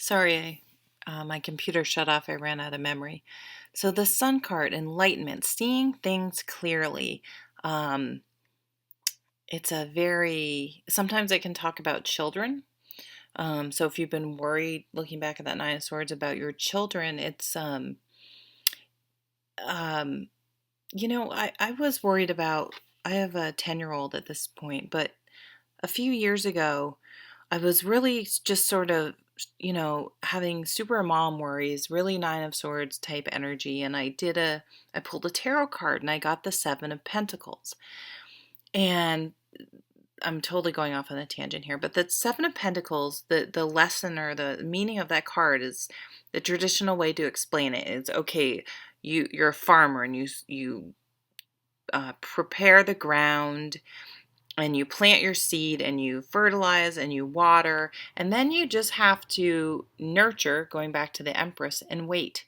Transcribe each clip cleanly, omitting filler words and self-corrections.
Sorry, my computer shut off. I ran out of memory. So the sun card, enlightenment, seeing things clearly. Um, it's a very, sometimes it can talk about children. So if you've been worried, looking back at that Nine of Swords about your children, um, I was worried about, I have a 10-year-old at this point, but a few years ago, I was really just sort of, having super mom worries, really Nine of Swords type energy. And I pulled a tarot card and I got the Seven of Pentacles. And I'm totally going off on a tangent here, but the Seven of Pentacles, the lesson or the meaning of that card is the traditional way to explain it is okay, you're a farmer and you prepare the ground and you plant your seed and you fertilize and you water, and then you just have to nurture, going back to the Empress, and wait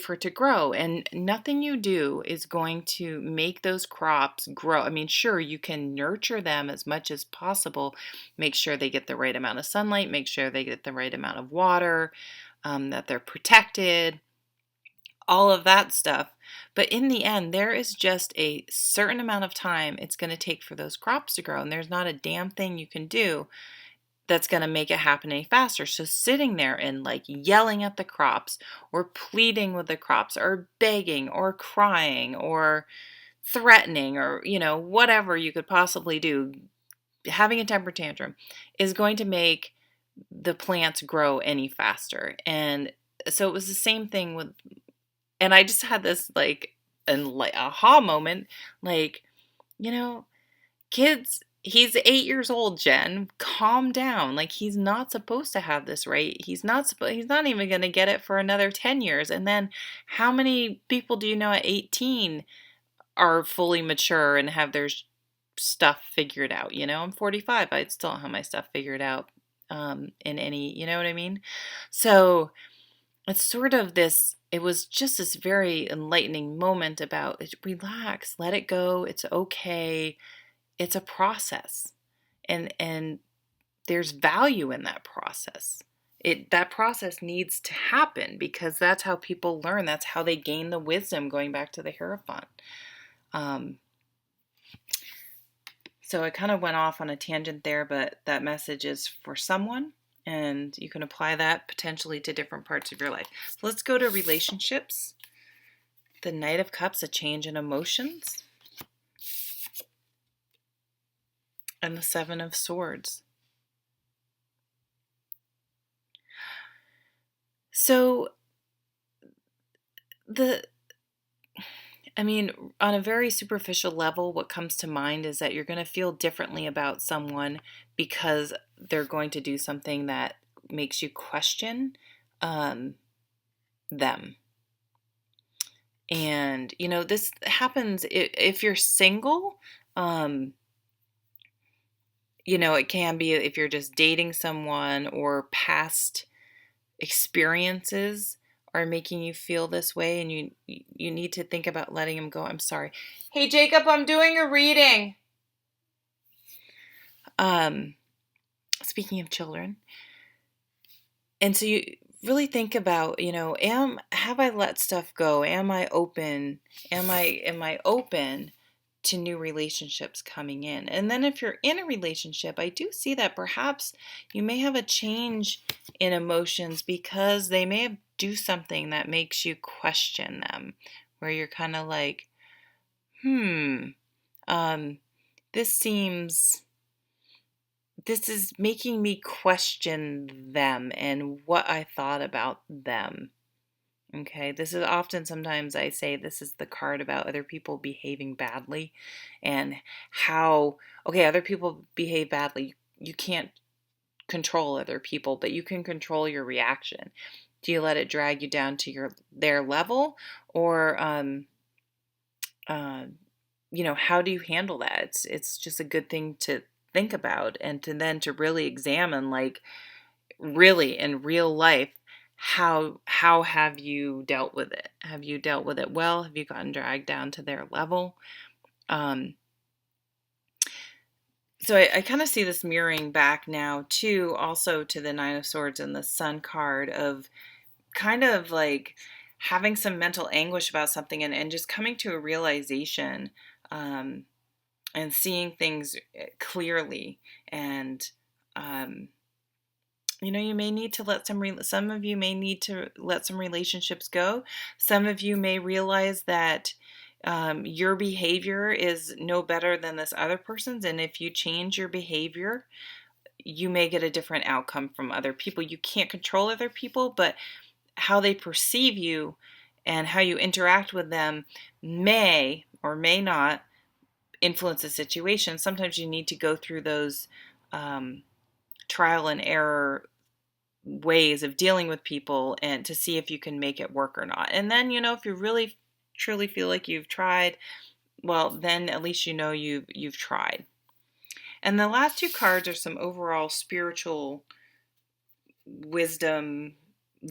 for it to grow. And nothing you do is going to make those crops grow. I mean, sure, you can nurture them as much as possible, make sure they get the right amount of sunlight, make sure they get the right amount of water, that they're protected, all of that stuff. But in the end, there is just a certain amount of time it's going to take for those crops to grow. And there's not a damn thing you can do that's going to make it happen any faster. So sitting there and like yelling at the crops or pleading with the crops or begging or crying or threatening or, whatever you could possibly do, having a temper tantrum is going to make the plants grow any faster. And so it was the same thing with, and I just had this aha moment, like, you know, kids, he's 8 years old, Jen. Calm down. Like, he's not supposed to have this, right? He's not even going to get it for another 10 years. And then how many people do you know at 18 are fully mature and have their stuff figured out? I'm 45. I still don't have my stuff figured out in any, you know what I mean? So it's sort of this, it was just this very enlightening moment about relax, let it go, it's okay. It's a process. And there's value in that process. That process needs to happen because that's how people learn. That's how they gain the wisdom, going back to the Hierophant. So I kind of went off on a tangent there, but that message is for someone, and you can apply that potentially to different parts of your life. So let's go to relationships. The Knight of Cups, a change in emotions. And the Seven of Swords. So on a very superficial level, what comes to mind is that you're going to feel differently about someone because they're going to do something that makes you question them. And, this happens if you're single. It can be if you're just dating someone or past experiences are making you feel this way, and you need to think about letting him go. I'm sorry. Hey, Jacob, I'm doing a reading. Speaking of children. And so you really think about, have I let stuff go? Am I open? Am I open to new relationships coming in? And then if you're in a relationship, I do see that perhaps you may have a change in emotions because they may do something that makes you question them, where you're kind of like, this is making me question them and what I thought about them. Okay, this is often, sometimes I say this is the card about other people behaving badly and how, okay, other people behave badly. You can't control other people, but you can control your reaction. Do you let it drag you down to their level, or how do you handle that? It's just a good thing to think about, and to really examine, like, really in real life, how have you dealt with it? Have you dealt with it well? Have you gotten dragged down to their level? So I kind of see this mirroring back now too, also to the Nine of Swords and the Sun card of kind of like having some mental anguish about something and just coming to a realization, um, and seeing things clearly. And um, you may need to let some of you may need to let some relationships go. Some of you may realize that your behavior is no better than this other person's, and if you change your behavior, you may get a different outcome from other people. You can't control other people, but how they perceive you and how you interact with them may or may not influence the situation. Sometimes you need to go through those um, trial and error ways of dealing with people and to see if you can make it work or not. And then, if you really truly feel like you've tried, well, then at least you've tried. And the last two cards are some overall spiritual wisdom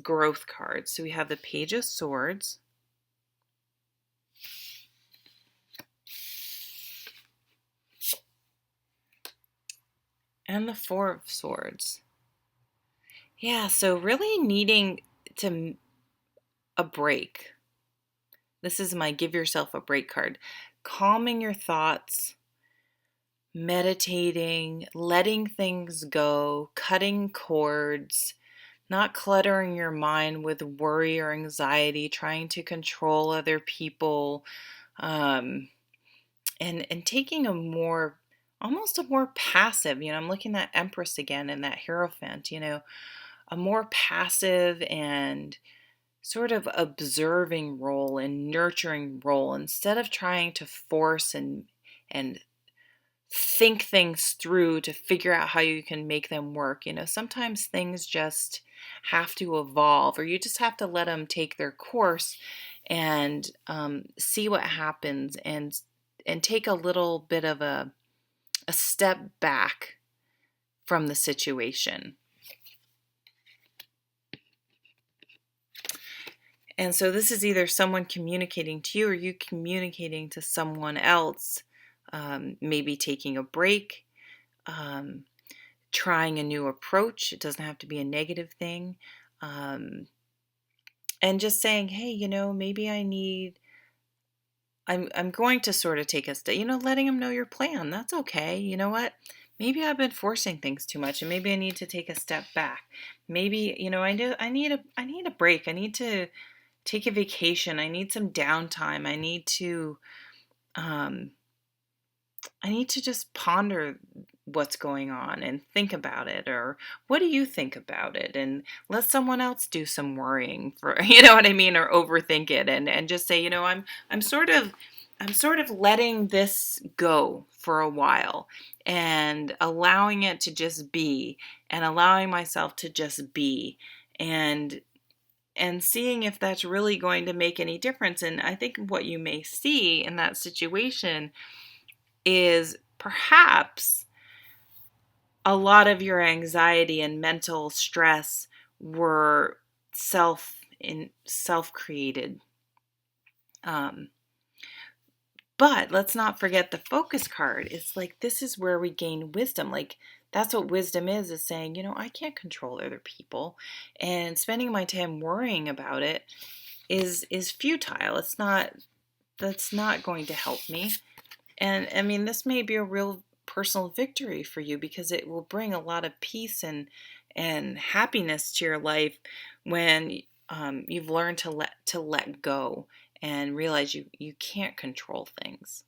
growth cards. So we have the Page of Swords and the Four of Swords. Yeah, so really needing to a break. This is my give yourself a break card. Calming your thoughts, meditating, letting things go, cutting cords, not cluttering your mind with worry or anxiety, trying to control other people, um, and taking almost a more passive, I'm looking at Empress again and that Hierophant, a more passive and sort of observing role and nurturing role instead of trying to force and think things through to figure out how you can make them work. Sometimes things just have to evolve, or you just have to let them take their course and see what happens, and take a little bit of a step back from the situation. And so this is either someone communicating to you or you communicating to someone else, maybe taking a break, um, trying a new approach. It doesn't have to be a negative thing. Um, and just saying, hey, maybe I'm going to sort of take a step, letting them know your plan. That's okay. You know what? Maybe I've been forcing things too much and maybe I need to take a step back. Maybe, I need a break. I need to take a vacation. I need some downtime. Um, I need to just ponder what's going on and think about it, or what do you think about it, and let someone else do some worrying for, you know what I mean, or overthink it, and just say, I'm sort of letting this go for a while and allowing it to just be, and allowing myself to just be, and seeing if that's really going to make any difference. And I think what you may see in that situation is perhaps a lot of your anxiety and mental stress were self created. But let's not forget the focus card. It's like, this is where we gain wisdom. Like, that's what wisdom is saying, I can't control other people, and spending my time worrying about it is futile. That's not going to help me. And I mean, this may be a real personal victory for you, because it will bring a lot of peace and happiness to your life when you've learned to let go and realize you can't control things.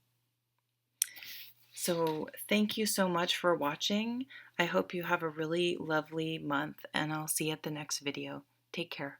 So thank you so much for watching. I hope you have a really lovely month, and I'll see you at the next video. Take care.